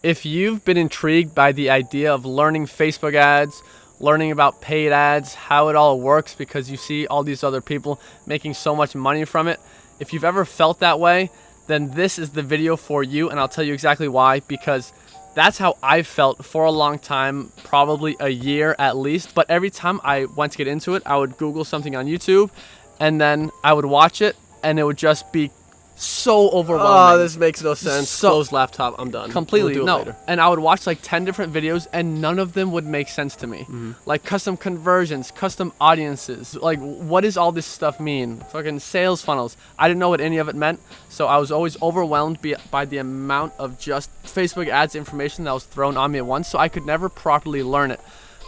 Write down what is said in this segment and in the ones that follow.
If you've been intrigued by the idea of learning Facebook ads, learning about paid ads, how it all works because you see all these other people making so much money from it, if you've ever felt that way, then this is the video for you, and I'll tell you exactly why, because that's how I felt for a long time, probably a year at least. But every time I went to get into it, I would Google something on YouTube, and then I would watch it, and it would just be so overwhelming. Oh, this makes no sense. Close laptop, I'm done. Completely, We'll do it later. And I would watch like 10 different videos, and none of them would make sense to me. Like custom conversions, custom audiences. Like, what does all this stuff mean? Fucking sales funnels. I didn't know what any of it meant, so I was always overwhelmed by the amount of just Facebook ads information that was thrown on me at once, so I could never properly learn it.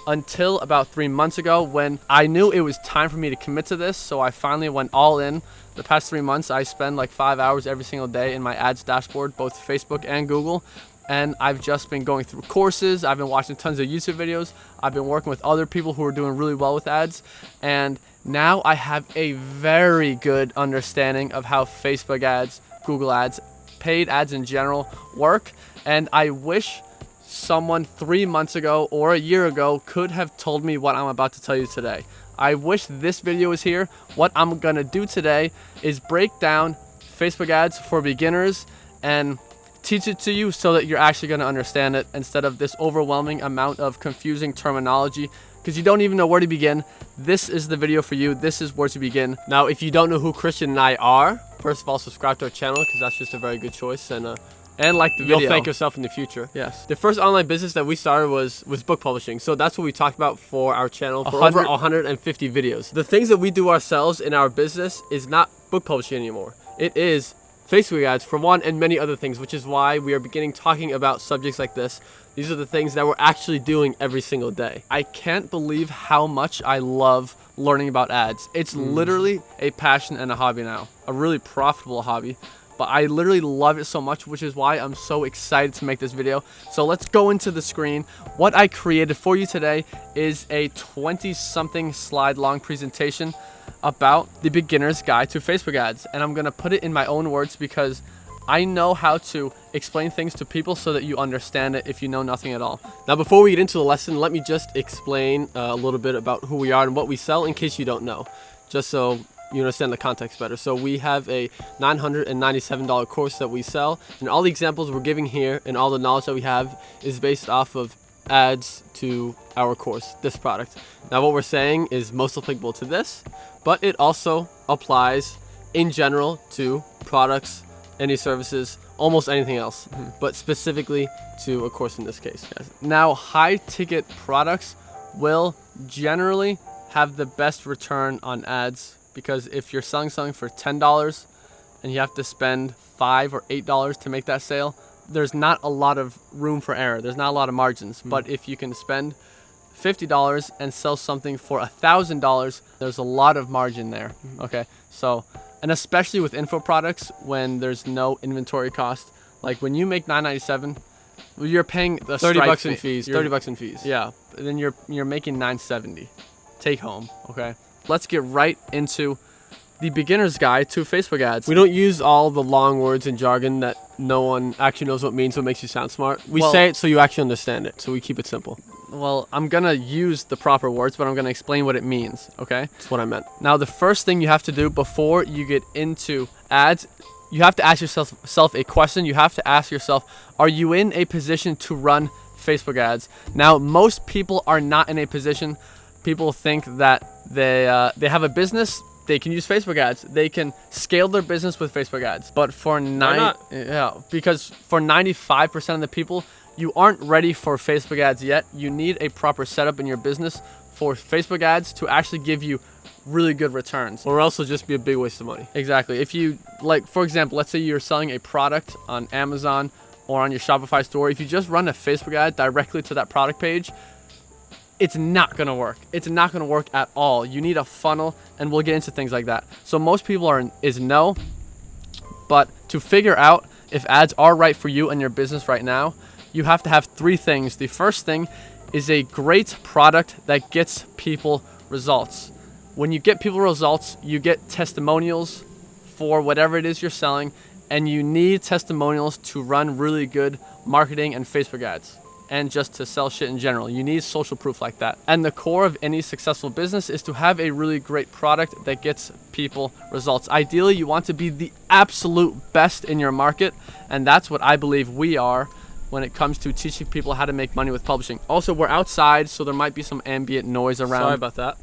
Until about 3 months ago, when I knew it was time for me to commit to this, so I finally went all in. The past 3 months, I spend like 5 hours every single day in my ads dashboard, both Facebook and Google. And I've just been going through courses. I've been watching tons of YouTube videos. I've been working with other people who are doing really well with ads. And now I have a very good understanding of how Facebook ads, Google ads, paid ads in general work. And I wish someone 3 months ago or a year ago could have told me what I'm about to tell you today. I wish this video was here. What I'm gonna do today is break down Facebook ads for beginners and teach it to you so that you're actually gonna understand it instead of this overwhelming amount of confusing terminology because you don't even know where to begin. This is the video for you. This is where to begin. Now, if you don't know who Christian and I are, first of all, subscribe to our channel because that's just a very good choice, and like the video. You'll thank yourself in the future. Yes. The first online business that we started was book publishing. So that's what we talked about for our channel for over 150 videos. The things that we do ourselves in our business is not book publishing anymore. It is Facebook ads for one, and many other things, which is why we are beginning talking about subjects like this. These are the things that we're actually doing every single day. I can't believe how much I love learning about ads. It's literally a passion and a hobby now, a really profitable hobby. But I literally love it so much, which is why I'm so excited to make this video. So let's go into the screen. What I created for you today is a 20-something slide long presentation about the beginner's guide to Facebook ads. And I'm gonna put it in my own words because I know how to explain things to people so that you understand it if you know nothing at all. Now, before we get into the lesson, let me just explain a little bit about who we are and what we sell in case you don't know, just so you understand the context better. So we have a $997 course that we sell, and all the examples we're giving here and all the knowledge that we have is based off of ads to our course, this product. Now, what we're saying is most applicable to this, but it also applies in general to products, any services, almost anything else, but specifically to a course in this case. Yes. Now, high ticket products will generally have the best return on ads, because if you're selling something for $10 and you have to spend $5 or $8 to make that sale, there's not a lot of room for error. There's not a lot of margins. But if you can spend $50 and sell something for $1,000, there's a lot of margin there. Okay, so, and especially with info products when there's no inventory cost, like when you make $997, you're paying the $30 in fees. $30 in fees. Yeah, then you're making $970 take home. Okay. Let's get right into the beginner's guide to Facebook ads. We don't use all the long words and jargon that no one actually knows what it means, what makes you sound smart. We say it so you actually understand it, so we keep it simple. Well, I'm going to use the proper words, but I'm going to explain what it means, okay? That's what I meant. Now, the first thing you have to do before you get into ads, you have to ask yourself a question. You have to ask yourself, are you in a position to run Facebook ads? Now, most people are not in a position. People think that they have a business, they can use Facebook ads. They can scale their business with Facebook ads. But for because for 95% of the people, you aren't ready for Facebook ads yet. You need a proper setup in your business for Facebook ads to actually give you really good returns. Or else it'll just be a big waste of money. Exactly. If you, like, for example, let's say you're selling a product on Amazon or on your Shopify store. If you just run a Facebook ad directly to that product page, it's not going to work. It's not going to work at all. You need a funnel, and we'll get into things like that. So most people is no, but to figure out if ads are right for you and your business right now, you have to have three things. The first thing is a great product that gets people results. When you get people results, you get testimonials for whatever it is you're selling, And you need testimonials to run really good marketing and Facebook ads, and just to sell shit in general. You need social proof like that. And the core of any successful business is to have a really great product that gets people results. Ideally, you want to be the absolute best in your market, and that's what I believe we are when it comes to teaching people how to make money with publishing. Also, we're outside, so there might be some ambient noise around. Sorry about that.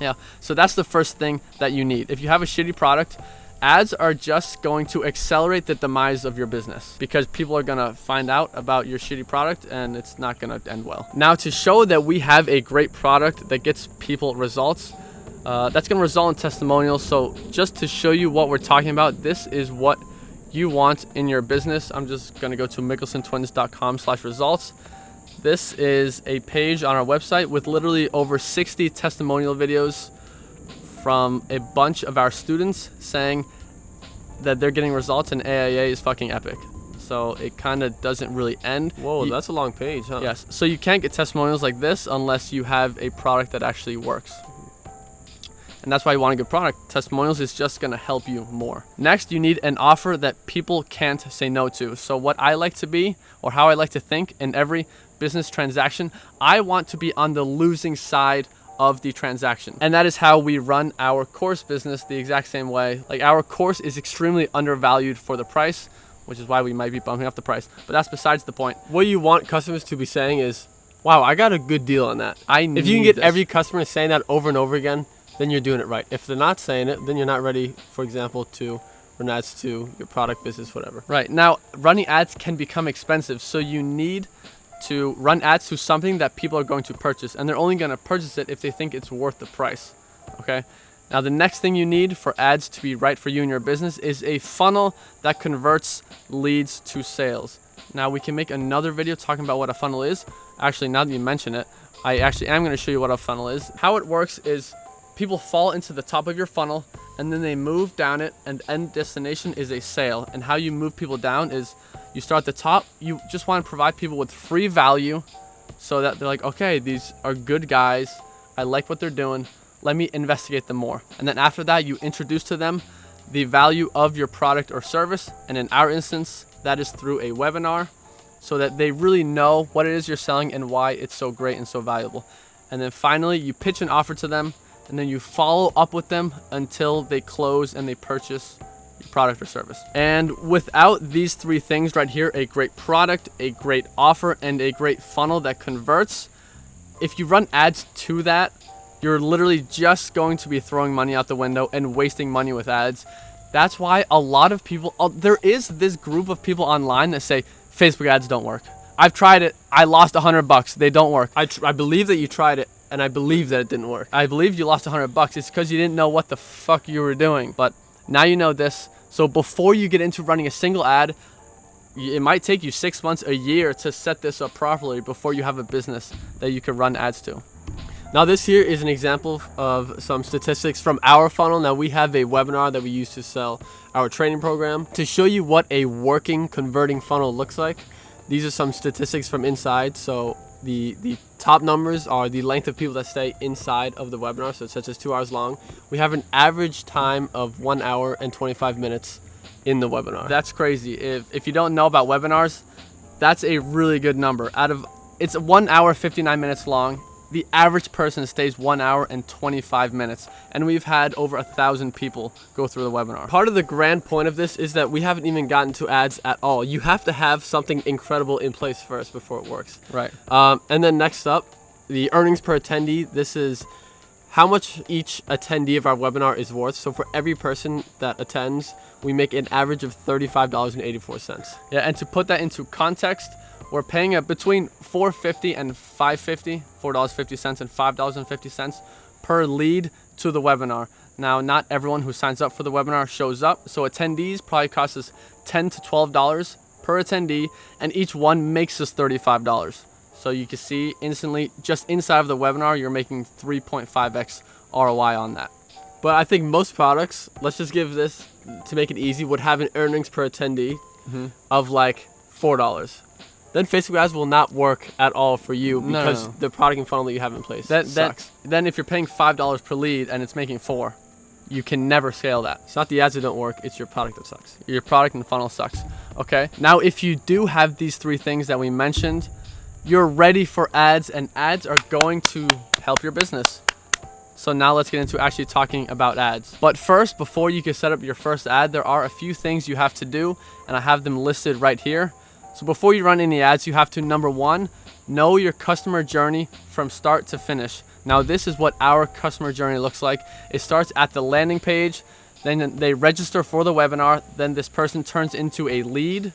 Yeah, so that's the first thing that you need. If you have a shitty product, ads are just going to accelerate the demise of your business, because people are going to find out about your shitty product and it's not going to end well. Now, to show that we have a great product that gets people results, that's going to result in testimonials. So just to show you what we're talking about, this is what you want in your business. I'm just going to go to mickelsentwins.com/results. This is a page on our website with literally over 60 testimonial videos from a bunch of our students saying that they're getting results, and AIA is fucking epic. So it kind of doesn't really end. Whoa, that's a long page, huh? Yes. So you can't get testimonials like this unless you have a product that actually works. And that's why you want a good product. Testimonials is just going to help you more. Next, you need an offer that people can't say no to. So what I like to be, or how I like to think in every business transaction, I want to be on the losing side of the transaction. And that is how we run our course business the exact same way. Like, our course is extremely undervalued for the price, which is why we might be bumping up the price. But that's besides the point. What you want customers to be saying is, wow, I got a good deal on that. If you can get every customer saying that over and over again, then you're doing it right. If they're not saying it, then you're not ready, for example, to run ads to your product, business, whatever. Right. Now, running ads can become expensive. So you need to run ads to something that people are going to purchase, and they're only going to purchase it if they think it's worth the price. Okay. Now, the next thing you need for ads to be right for you and your business is a funnel that converts leads to sales. Now, we can make another video talking about what a funnel is. Actually, now that you mention it, I actually am going to show you what a funnel is. How it works is people fall into the top of your funnel, and then they move down it, and end destination is a sale. And how you move people down is you start at the top. You just want to provide people with free value so that they're like, okay, these are good guys. I like what they're doing. Let me investigate them more. And then after that, you introduce to them the value of your product or service. And in our instance, that is through a webinar, so that they really know what it is you're selling and why it's so great and so valuable. And then finally, you pitch an offer to them, and then you follow up with them until they close and they purchase your product or service. And without these three things right here, a great product, a great offer, and a great funnel that converts, if you run ads to that, you're literally just going to be throwing money out the window and wasting money with ads. That's why a lot of people, there is this group of people online that say Facebook ads don't work. I've tried it. I lost $100. They don't work. I believe that you tried it, and I believe that it didn't work. I believe you lost $100. It's because you didn't know what the fuck you were doing. But now you know this. So before you get into running a single ad, it might take you 6 months, a year to set this up properly before you have a business that you can run ads to. Now, this here is an example of some statistics from our funnel. Now, we have a webinar that we use to sell our training program. To show you what a working converting funnel looks like, these are some statistics from inside. So the top numbers are the length of people that stay inside of the webinar, so such as 2 hours long. We have an average time of 1 hour and 25 minutes in the webinar. That's crazy. If you don't know about webinars, that's a really good number. It's 1 hour, 59 minutes long. The average person stays 1 hour and 25 minutes, and we've had over 1,000 people go through the webinar. Part of the grand point of this is that we haven't even gotten to ads at all. You have to have something incredible in place first before it works. Right. And then next up, the earnings per attendee. This is how much each attendee of our webinar is worth. So for every person that attends, we make an average of $35.84. Yeah, and to put that into context, we're paying between $4.50 and $5.50, $4.50 and $5.50 per lead to the webinar. Now, not everyone who signs up for the webinar shows up, so attendees probably cost us $10 to $12 per attendee, and each one makes us $35. So you can see instantly, just inside of the webinar, you're making 3.5x ROI on that. But I think most products, let's just give this to make it easy, would have an earnings per attendee of like $4. Then Facebook ads will not work at all for you because the product and funnel that you have in place sucks. Then if you're paying $5 per lead and it's making $4, You can never scale that. It's not the ads that don't work, it's your product that sucks. Your product and funnel sucks. Okay. Now, if you do have these 3 things that we mentioned, you're ready for ads, and ads are going to help your business. So now let's get into actually talking about ads. But first, before you can set up your first ad, there are a few things you have to do, and I have them listed right here. So before you run any ads, you have to, number 1, know your customer journey from start to finish. Now, this is what our customer journey looks like. It starts at the landing page, then they register for the webinar, then this person turns into a lead,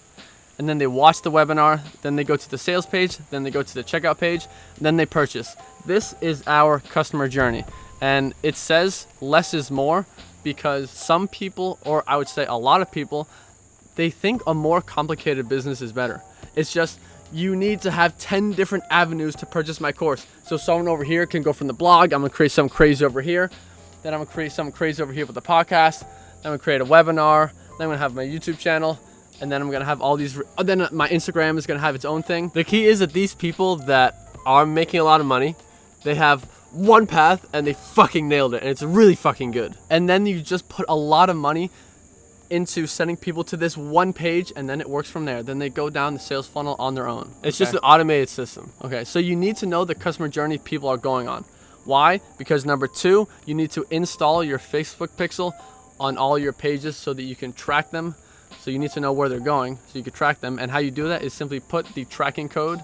and then they watch the webinar, then they go to the sales page, then they go to the checkout page, then they purchase. This is our customer journey. And it says less is more because some people, or I would say a lot of people, they think a more complicated business is better. It's just, you need to have 10 different avenues to purchase my course. So someone over here can go from the blog, I'm gonna create something crazy over here, then I'm gonna create something crazy over here with the podcast, then I'm gonna create a webinar, then I'm gonna have my YouTube channel, and then I'm gonna have all these, then my Instagram is gonna have its own thing. The key is that these people that are making a lot of money, they have one path and they fucking nailed it, and it's really fucking good. And then you just put a lot of money into sending people to this one page, and then it works from there. Then they go down the sales funnel on their own. It's just an automated system. Okay, so you need to know the customer journey people are going on. Why? Because number 2, you need to install your Facebook pixel on all your pages so that you can track them. So you need to know where they're going so you can track them. And how you do that is simply put the tracking code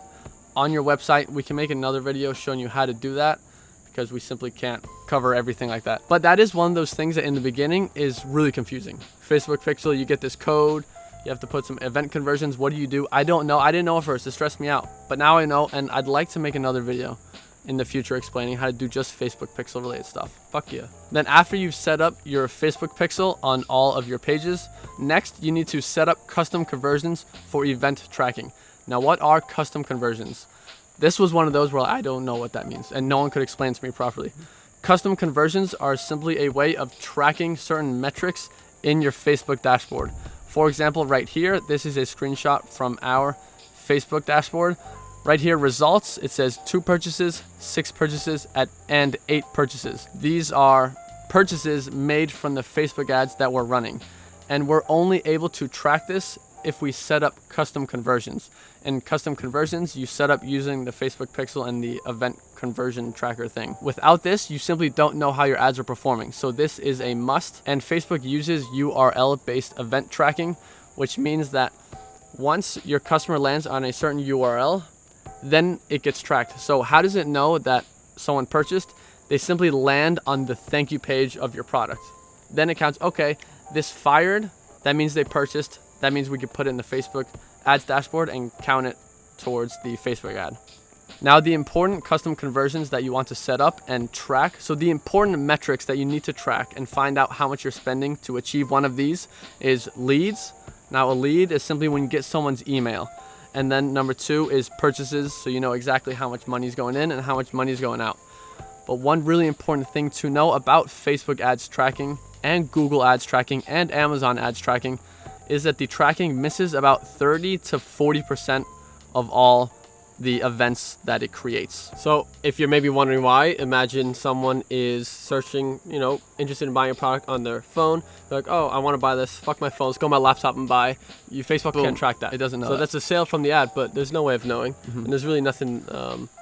on your website. We can make another video showing you how to do that because we simply can't cover everything like that. But that is one of those things that in the beginning is really confusing. Facebook pixel, you get this code, you have to put some event conversions. What do you do? I don't know. I didn't know at first. It stressed me out. But now I know, and I'd like to make another video in the future explaining how to do just Facebook pixel related stuff. Fuck yeah. Then after you've set up your Facebook pixel on all of your pages, next you need to set up custom conversions for event tracking. Now, what are custom conversions? This was one of those where I don't know what that means, and no one could explain to me properly. Custom conversions are simply a way of tracking certain metrics in your Facebook dashboard. For example, right here, this is a screenshot from our Facebook dashboard. Right here, results, it says 2 purchases, 6 purchases, and 8 purchases. These are purchases made from the Facebook ads that we're running. And we're only able to track this if we set up custom conversions. And custom conversions, you set up using the Facebook pixel and the event conversion tracker thing. Without this, you simply don't know how your ads are performing. So this is a must. And Facebook uses URL-based event tracking, which means that once your customer lands on a certain URL, then it gets tracked. So how does it know that someone purchased? They simply land on the thank you page of your product. Then it counts, okay, this fired, that means they purchased. That means we could put it in the Facebook ads dashboard and count it towards the Facebook ad. Now, the important custom conversions that you want to set up and track. So the important metrics that you need to track and find out how much you're spending to achieve one of these is leads. Now, a lead is simply when you get someone's email. And then number 2 is purchases, so you know exactly how much money is going in and how much money is going out. But one really important thing to know about Facebook ads tracking and Google ads tracking and Amazon ads tracking is that the tracking misses about 30 to 40% of all the events that it creates. So if you're maybe wondering why, imagine someone is searching, interested in buying a product on their phone. They're like, oh, I want to buy this. Fuck my phone. Let's go on my laptop and buy. Facebook Boom. can't track that. It doesn't know So that. that's a sale from the ad, but there's no way of knowing. And there's really nothing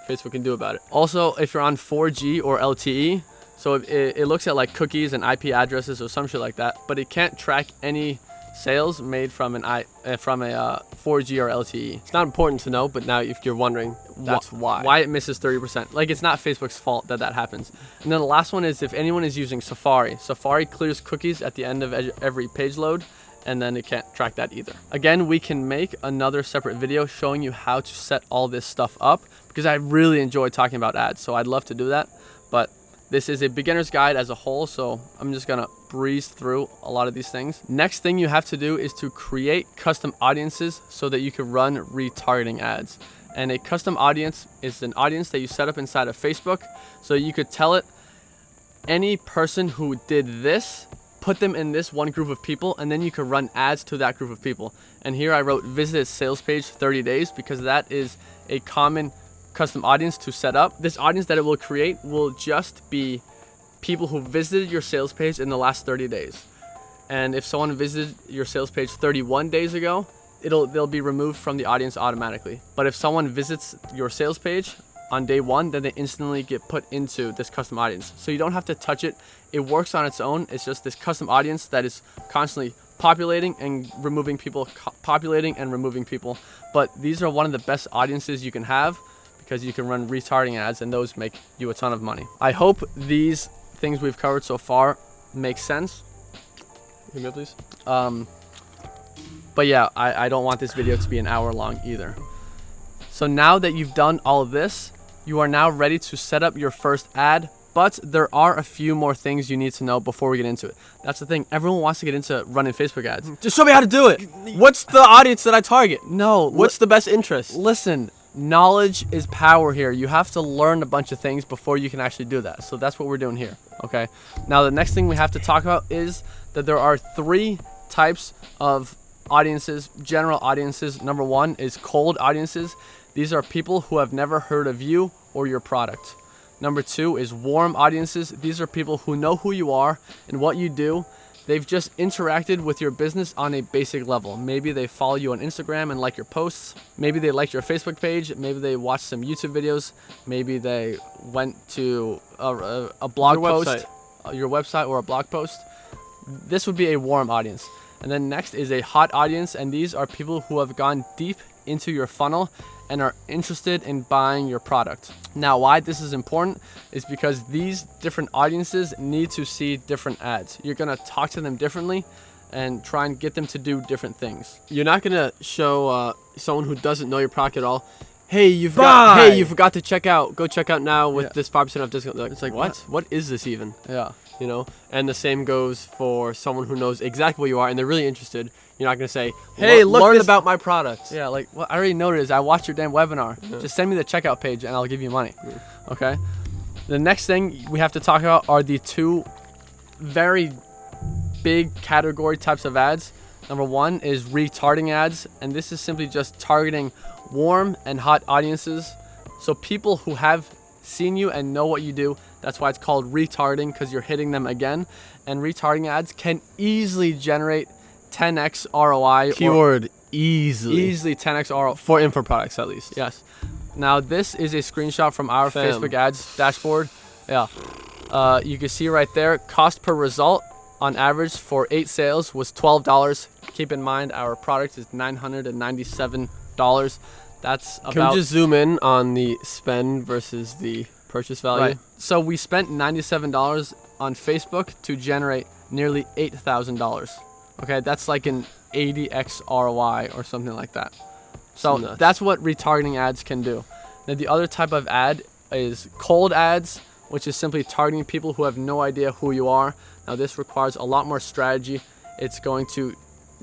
Facebook can do about it. Also, if you're on 4G or LTE, so it looks at like cookies and IP addresses or some shit like that, but it can't track any sales made from a 4G or LTE. It's not important to know, but now if you're wondering, that's why. Why it misses 30%. Like, it's not Facebook's fault that happens. And then the last one is if anyone is using Safari. Safari clears cookies at the end of every page load, and then it can't track that either. Again, we can make another separate video showing you how to set all this stuff up because I really enjoy talking about ads, so I'd love to do that. But this is a beginner's guide as a whole, so I'm just gonna breeze through a lot of these things. Next thing you have to do is to create custom audiences so that you can run retargeting ads. And a custom audience is an audience that you set up inside of Facebook, so you could tell it any person who did this, put them in this one group of people, and then you could run ads to that group of people. And here I wrote visit sales page 30 days because that is a common custom audience to set up. This audience that it will create will just be people who visited your sales page in the last 30 days. And if someone visited your sales page 31 days ago, they'll be removed from the audience automatically. But if someone visits your sales page on day 1, then they instantly get put into this custom audience. So you don't have to touch it. It works on its own. It's just this custom audience that is constantly populating and removing people, populating and removing people. But these are one of the best audiences you can have because you can run retargeting ads, and those make you a ton of money. I hope these things we've covered so far make sense. Give me, please. But yeah, I don't want this video to be an hour long either. So now that you've done all of this, you are now ready to set up your first ad, but there are a few more things you need to know before we get into it. That's the thing. Everyone wants to get into running Facebook ads. Just show me how to do it. What's the audience that I target? No. What's the best interest? Listen, knowledge is power here. You have to learn a bunch of things before you can actually do that. So that's what we're doing here, okay? Now, the next thing we have to talk about is that there are 3 types of audiences, general audiences. Number 1 is cold audiences. These are people who have never heard of you or your product. Number 2 is warm audiences. These are people who know who you are and what you do. They've just interacted with your business on a basic level. Maybe they follow you on Instagram and like your posts. Maybe they like your Facebook page. Maybe they watched some YouTube videos. Maybe they went to a blog post, your website or a blog post. This would be a warm audience. And then next is a hot audience, and these are people who have gone deep into your funnel and are interested in buying your product. Now, why this is important is because these different audiences need to see different ads. You're gonna talk to them differently and try and get them to do different things. You're not gonna show someone who doesn't know your product at all, hey, you forgot to check out. Go check out now with this 5% off discount. It's like, what? What is this even? Yeah. You know, and the same goes for someone who knows exactly what you are and they're really interested. You're not gonna say, hey, look, learn about my product. Yeah, like, well, I already know what it is. I watched your damn webinar. Yeah. Just send me the checkout page and I'll give you money. Yeah. Okay. The next thing we have to talk about are the 2 very big category types of ads. Number 1 is retargeting ads, and this is simply just targeting warm and hot audiences. So people who have seen you and know what you do. That's why it's called retargeting, because you're hitting them again. And retargeting ads can easily generate 10x ROI. Keyword easily. Easily 10x ROI. For info products, at least. Yes. Now, this is a screenshot from our Facebook ads dashboard. Yeah. You can see right there, cost per result on average for 8 sales was $12. Keep in mind, our product is $997. That's about... Can we just zoom in on the spend versus the purchase value? Right. So we spent $97 on Facebook to generate nearly $8,000. Okay, that's like an 80x ROI or something like that. So that's what retargeting ads can do. Now, the other type of ad is cold ads, which is simply targeting people who have no idea who you are. Now, this requires a lot more strategy. It's going to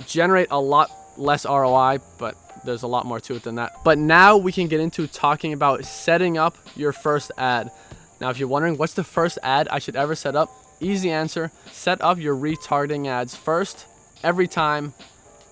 generate a lot less ROI, but there's a lot more to it than that. But now we can get into talking about setting up your first ad. Now, if you're wondering what's the first ad I should ever set up, easy answer, set up your retargeting ads first. Every time,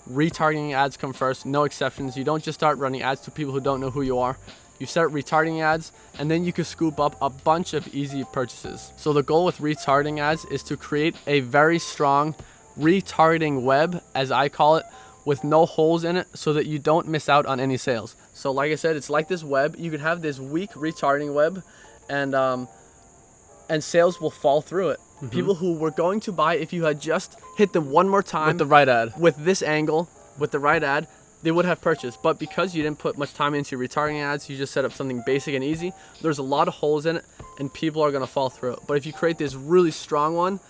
retargeting ads come first, no exceptions. You don't just start running ads to people who don't know who you are. You start retargeting ads, and then you can scoop up a bunch of easy purchases. So the goal with retargeting ads is to create a very strong retargeting web, as I call it, with no holes in it, so that you don't miss out on any sales. So like I said, it's like this web. You could have this weak retargeting web, and sales will fall through it. Mm-hmm. People who were going to buy if you had just hit them one more time with the right ad, with this angle, with the right ad, they would have purchased. But because you didn't put much time into your retargeting ads, you just set up something basic and easy, there's a lot of holes in it and people are going to fall through it. But if you create this really strong one,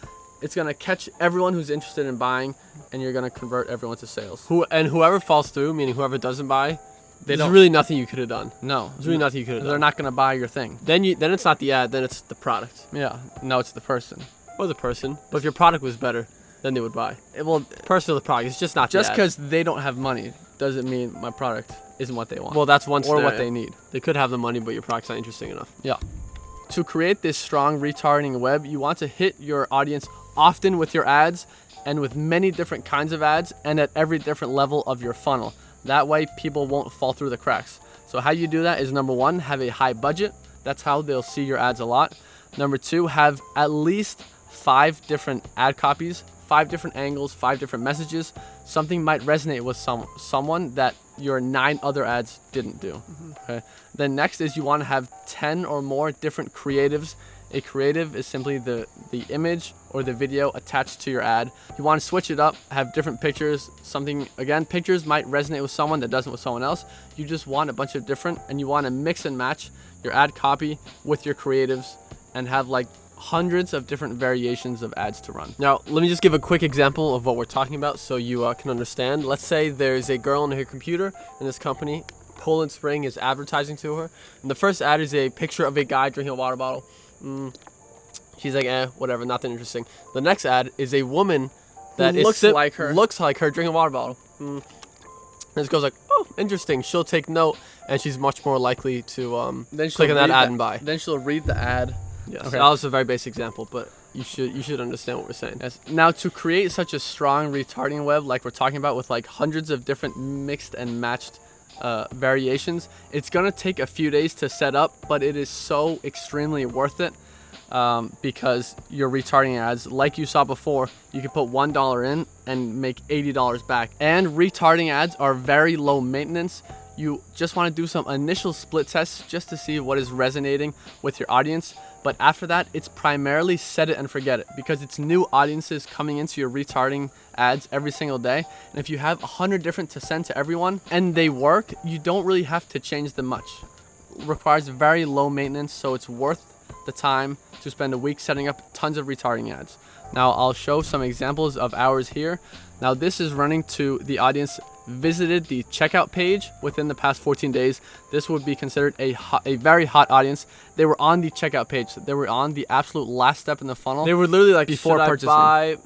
it's going to catch everyone who's interested in buying, and you're going to convert everyone to sales. Whoever falls through, meaning whoever doesn't buy, there's really nothing you could have done. No. There's really nothing you could have done. They're not going to buy your thing. Then it's not the ad, then it's the product. Yeah. No, it's the person. Or the person. But if your product was better, then they would buy. Well, person or the product. It's just not just because they don't have money doesn't mean my product isn't what they want. Well, that's one or what they need. They could have the money, but your product's not interesting enough. Yeah. To create this strong retargeting web, you want to hit your audience often with your ads and with many different kinds of ads and at every different level of your funnel. That way, people won't fall through the cracks. So how you do that is, number 1, have a high budget. That's how they'll see your ads a lot. Number 2, have at least 5 different ad copies, 5 different angles, 5 different messages. Something might resonate with someone that your 9 other ads didn't do. Okay. Then next is you want to have 10 or more different creatives. A creative is simply the image or the video attached to your ad. You want to switch it up, have different pictures. Something, again, pictures might resonate with someone that doesn't with someone else. You just want a bunch of different, and you want to mix and match your ad copy with your creatives and have like hundreds of different variations of ads to run. Now, let me just give a quick example of what we're talking about so you can understand. Let's say there's a girl on her computer in this company. Poland Spring is advertising to her. And the first ad is a picture of a guy drinking a water bottle. She's like, whatever, not that interesting. The next ad is a woman that looks like her drinking a water bottle. And this girl's like, oh, interesting. She'll take note, and she's much more likely to click on that ad and buy. Then she'll read the ad. Yes. Okay. That was a very basic example, but you should understand what we're saying. Yes. Now, to create such a strong retargeting web like we're talking about with like hundreds of different mixed and matched variations, it's gonna take a few days to set up, but it is so extremely worth it because your retargeting ads, like you saw before, you can put $1 in and make $80 back. And retargeting ads are very low maintenance. You just want to do some initial split tests just to see what is resonating with your audience. But after that, it's primarily set it and forget it, because it's new audiences coming into your retargeting ads every single day. And if you have 100 different to send to everyone and they work, you don't really have to change them much. It requires very low maintenance, so it's worth the time to spend a week setting up tons of retargeting ads. Now I'll show some examples of ours here. Now this is running to the audience visited the checkout page within the past 14 days. This would be considered a very hot audience. They were on the checkout page. They were on the absolute last step in the funnel. They were literally like, before purchasing. I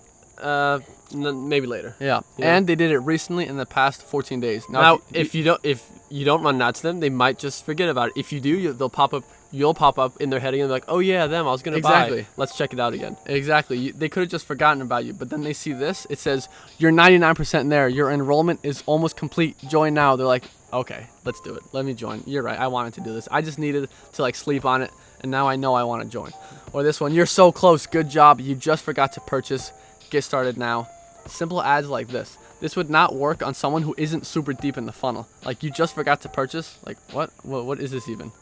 buy? Maybe later. Yeah. And they did it recently in the past 14 days. Now if you don't run ads to them, they might just forget about it. If you do, they'll pop up. You'll pop up in their head again, like, oh yeah, them, I was gonna buy. Let's check it out again. Exactly. They could have just forgotten about you, but then they see this. It says you're 99% there. Your enrollment is almost complete. Join now. They're like, okay, let's do it. Let me join. You're right. I wanted to do this. I just needed to like sleep on it, and now I know I want to join. Or this one, you're so close. Good job. You just forgot to purchase. Get started now. Simple ads like this. This would not work on someone who isn't super deep in the funnel. Like, you just forgot to purchase. Like, what is this even?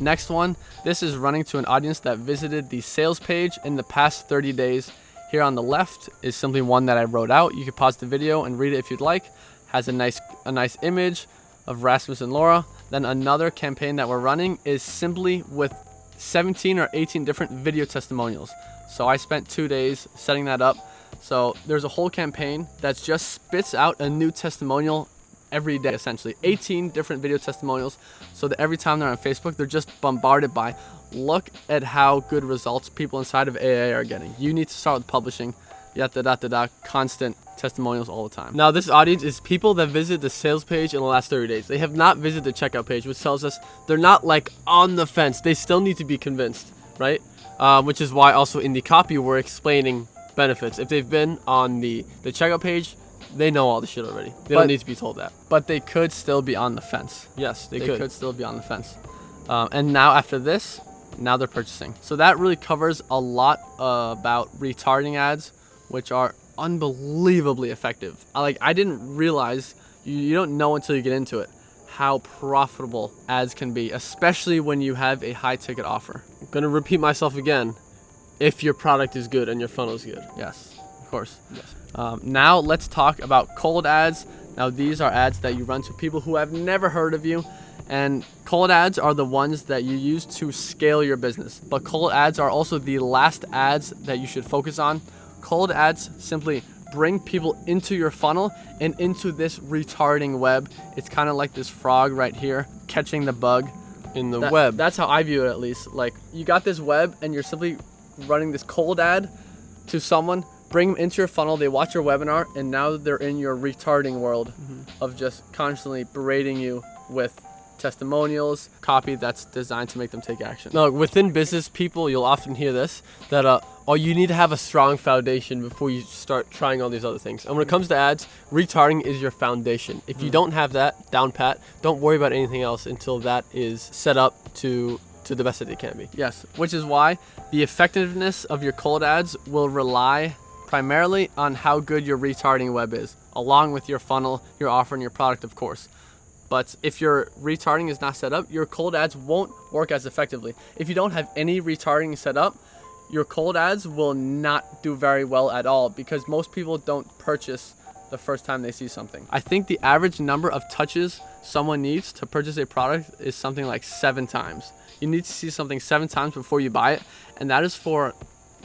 Next one, this is running to an audience that visited the sales page in the past 30 days. Here on the left is simply one that I wrote out. You can pause the video and read it if you'd like. Has a nice image of Rasmus and Laura. Then another campaign that we're running is simply with 17 or 18 different video testimonials. So I spent 2 days setting that up. So there's a whole campaign that just spits out a new testimonial every day, essentially 18 different video testimonials, so that every time they're on Facebook, they're just bombarded by, look at how good results people inside of AA are getting. You need to start with publishing, constant testimonials all the time. Now this audience is people that visit the sales page in the last 30 days. They have not visited the checkout page, which tells us they're not like on the fence. They still need to be convinced, right? Which is why also in the copy we're explaining benefits. If they've been on the checkout page, they know all the shit already. They don't need to be told that. But they could still be on the fence. Yes, they could still be on the fence. And now after this, now they're purchasing. So that really covers a lot about retargeting ads, which are unbelievably effective. I didn't realize, you don't know until you get into it, how profitable ads can be, especially when you have a high ticket offer. I'm going to repeat myself again. If your product is good and your funnel is good. Yes, of course. Yes. Now let's talk about cold ads. Now these are ads that you run to people who have never heard of you. And cold ads are the ones that you use to scale your business. But cold ads are also the last ads that you should focus on. Cold ads simply bring people into your funnel and into this retargeting web. It's kind of like this frog right here catching the bug in the web. That's how I view it, at least. Like, you got this web and you're simply running this cold ad to someone, bring them into your funnel, they watch your webinar, and now they're in your retargeting world of just constantly berating you with testimonials, copy that's designed to make them take action. No, within business people, you'll often hear this, that you need to have a strong foundation before you start trying all these other things. And when it comes to ads, retargeting is your foundation. If you don't have that down pat, don't worry about anything else until that is set up to to the best that they can be. Yes, which is why the effectiveness of your cold ads will rely primarily on how good your retargeting web is, along with your funnel, your offer, and your product, of course. But if your retargeting is not set up, your cold ads won't work as effectively. If you don't have any retargeting set up, your cold ads will not do very well at all, because most people don't purchase the first time they see something. I think the average number of touches someone needs to purchase a product is something like 7 times. You need to see something 7 times before you buy it, and that is for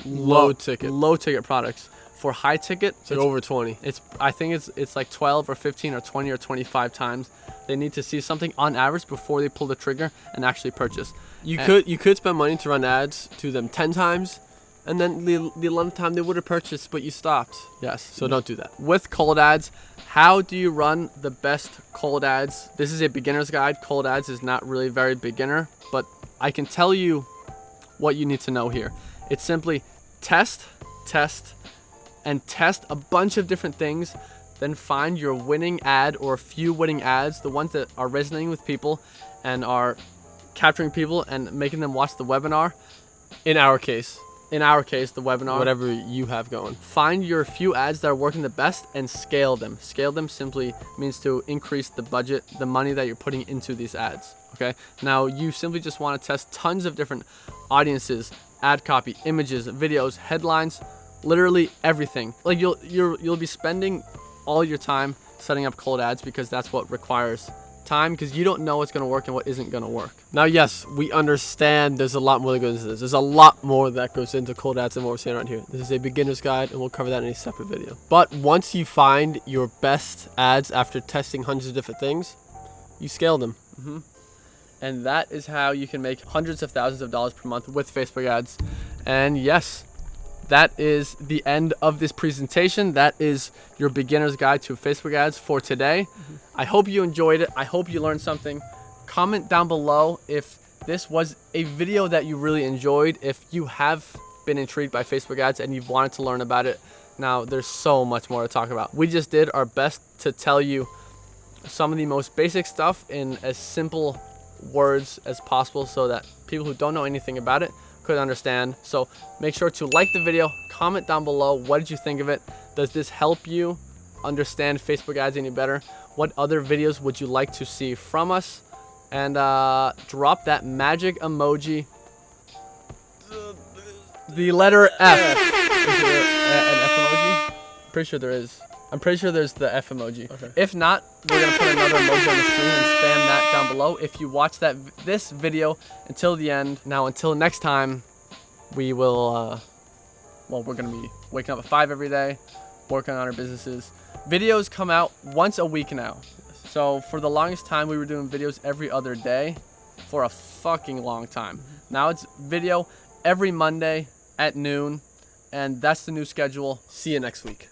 low ticket products. For high ticket, it's like over 20. I think it's like 12 or 15 or 20 or 25 times they need to see something on average before they pull the trigger and actually purchase. You could spend money to run ads to them 10 times, and then the 11th time they would have purchased, but you stopped. Yes. So don't do that. With cold ads, how do you run the best cold ads? This is a beginner's guide. Cold ads is not really very beginner, but I can tell you what you need to know here. It's simply test, and test a bunch of different things. Then find your winning ad or a few winning ads, the ones that are resonating with people and are capturing people and making them watch the webinar. In our case, the webinar. Whatever you have going. Find your few ads that are working the best and scale them. Scale them simply means to increase the budget, the money that you're putting into these ads. Okay. Now you simply just want to test tons of different audiences, ad copy, images, videos, headlines, literally everything. Like you'll be spending all your time setting up cold ads, because that's what requires time, because you don't know what's going to work and what isn't going to work. Now, yes, we understand there's a lot more that goes into this. There's a lot more that goes into cold ads than what we're saying around here. This is a beginner's guide, and we'll cover that in a separate video. But once you find your best ads after testing hundreds of different things, you scale them. And that is how you can make hundreds of thousands of dollars per month with Facebook ads. And yes, that is the end of this presentation. That is your beginner's guide to Facebook ads for today. I hope you enjoyed it. I hope you learned something. Comment down below if this was a video that you really enjoyed, if you have been intrigued by Facebook ads and you've wanted to learn about it. Now, there's so much more to talk about. We just did our best to tell you some of the most basic stuff in as simple words as possible, so that people who don't know anything about it could understand. So make sure to like the video, comment down below, what did you think of it? Does this help you understand Facebook ads any better? What other videos would you like to see from us? And drop that magic emoji, the letter F. Is there an F emoji? Pretty sure there is. I'm pretty sure there's the F emoji. Okay. If not, we're gonna put another emoji on the screen and spam that down below if you watch this video until the end. Now, until next time, we will, we're gonna be waking up at 5 every day, working on our businesses. Videos come out once a week now. So for the longest time, we were doing videos every other day for a fucking long time. Now it's video every Monday at noon, and that's the new schedule. See you next week.